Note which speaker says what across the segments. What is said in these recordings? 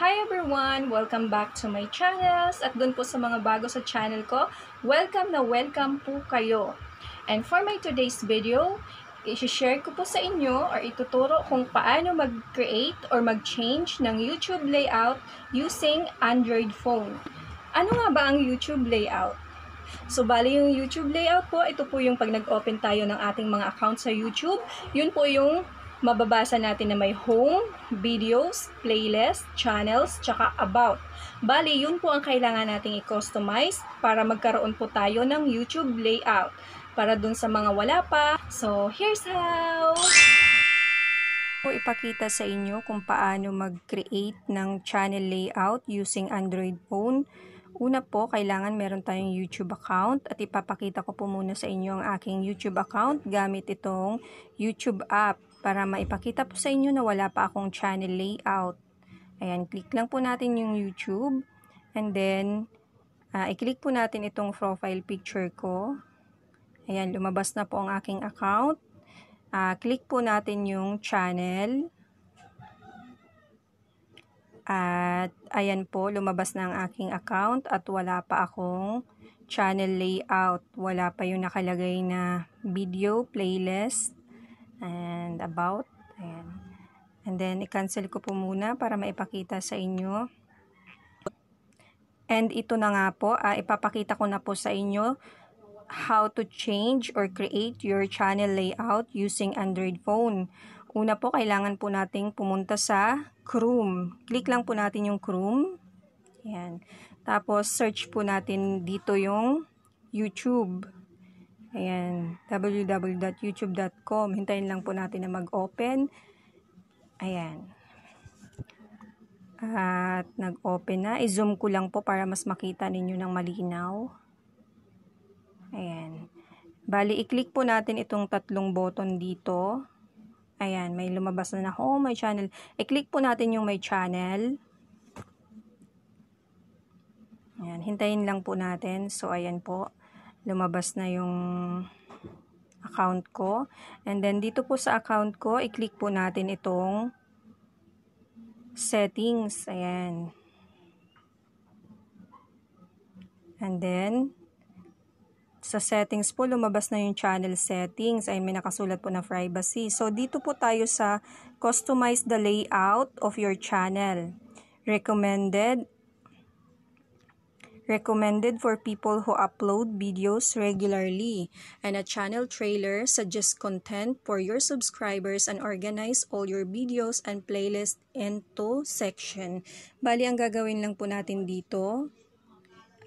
Speaker 1: Hi everyone! Welcome back to my channels at dun po sa mga bago sa channel ko, welcome po kayo. And for my today's video, i-share ko po sa inyo or ituturo kung paano mag-create or mag-change ng YouTube layout using Android phone. Ano nga ba ang YouTube layout? So, bali yung YouTube layout po, ito po yung pag nag-open tayo ng ating mga account sa YouTube, yun po yung mababasa natin na may home, videos, playlist, channels, tsaka about. Bali, yun po ang kailangan nating i-customize para magkaroon po tayo ng YouTube layout. Para dun sa mga wala pa, so here's how! Po ipakita sa inyo kung paano mag-create ng channel layout using Android phone. Una po, kailangan meron tayong YouTube account at ipapakita ko po muna sa inyo ang aking YouTube account gamit itong YouTube app para maipakita po sa inyo na wala pa akong channel layout. Ayan, click lang po natin yung YouTube and then i-click po natin itong profile picture ko. Ayan, lumabas na po ang aking account. Click po natin yung channel. At ayan po, lumabas na ang aking account at wala pa akong channel layout. Wala pa yung nakalagay na video, playlist, and about. Ayan. And then, i-cancel ko po muna para maipakita sa inyo. And ito na nga po, ipapakita ko na po sa inyo how to change or create your channel layout using Android phone. Una po, kailangan po nating pumunta sa Chrome. Click lang po natin yung Chrome. Ayan. Tapos, search po natin dito yung YouTube. Ayan. www.youtube.com. Hintayin lang po natin na mag-open. Ayan. At nag-open na. I-zoom ko lang po para mas makita ninyo ng malinaw. Ayan. Bali, i-click po natin itong tatlong button dito. Ayan, may lumabas na home, my channel. I-click po natin yung my channel. Ayan, hintayin lang po natin. So, ayan po. Lumabas na yung account ko. And then, dito po sa account ko, i-click po natin itong settings. Ayan. And then, sa settings po, lumabas na yung channel settings. Ay, may nakasulat po na privacy. So, dito po tayo sa customize the layout of your channel. Recommended for people who upload videos regularly. And a channel trailer suggests content for your subscribers and organize all your videos and playlist into section. Bali, ang gagawin lang po natin dito,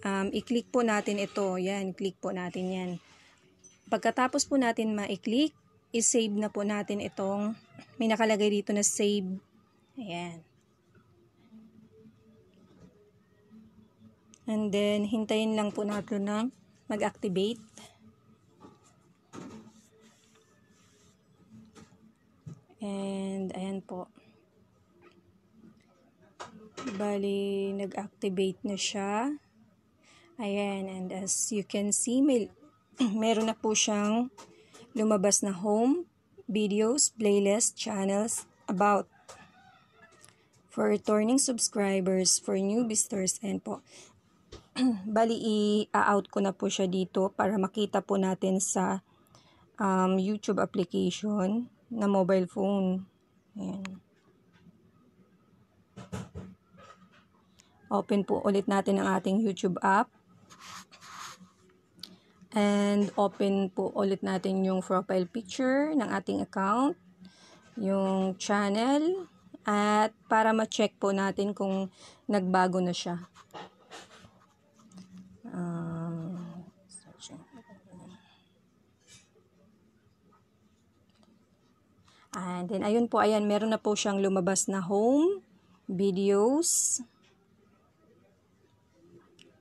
Speaker 1: i-click po natin ito. Yan, click po natin yan. Pagkatapos po natin ma-click, i-save na po natin itong, may nakalagay dito na save. Ayan. And then, hintayin lang po natin na mag-activate. And, ayan po. Bali, nag-activate na siya. Ayan, and as you can see, meron na po siyang lumabas na home, videos, playlist, channels, about. For returning subscribers, for new visitors, and po. Bali, i-out ko na po siya dito para makita po natin sa YouTube application na mobile phone. Ayan. Open po ulit natin ang ating YouTube app. And open po ulit natin yung profile picture ng ating account, yung channel, at para ma-check po natin kung nagbago na siya. And then, ayun po, ayan, meron na po siyang lumabas na home, videos,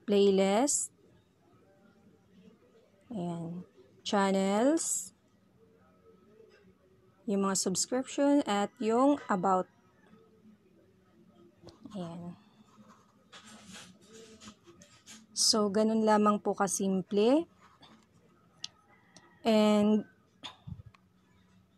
Speaker 1: playlist, ayan, channels, yung mga subscription, at yung about. Ayan. So, ganun lamang po kasimple. And,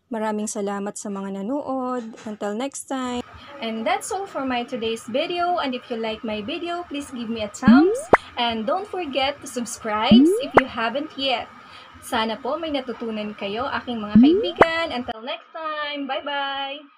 Speaker 1: Maraming salamat sa mga nanood. Until next time. And that's all for my today's video. And if you like my video, please give me a thumbs. And don't forget to subscribe if you haven't yet. Sana po may natutunan kayo, aking mga kaibigan. Until next time, bye-bye!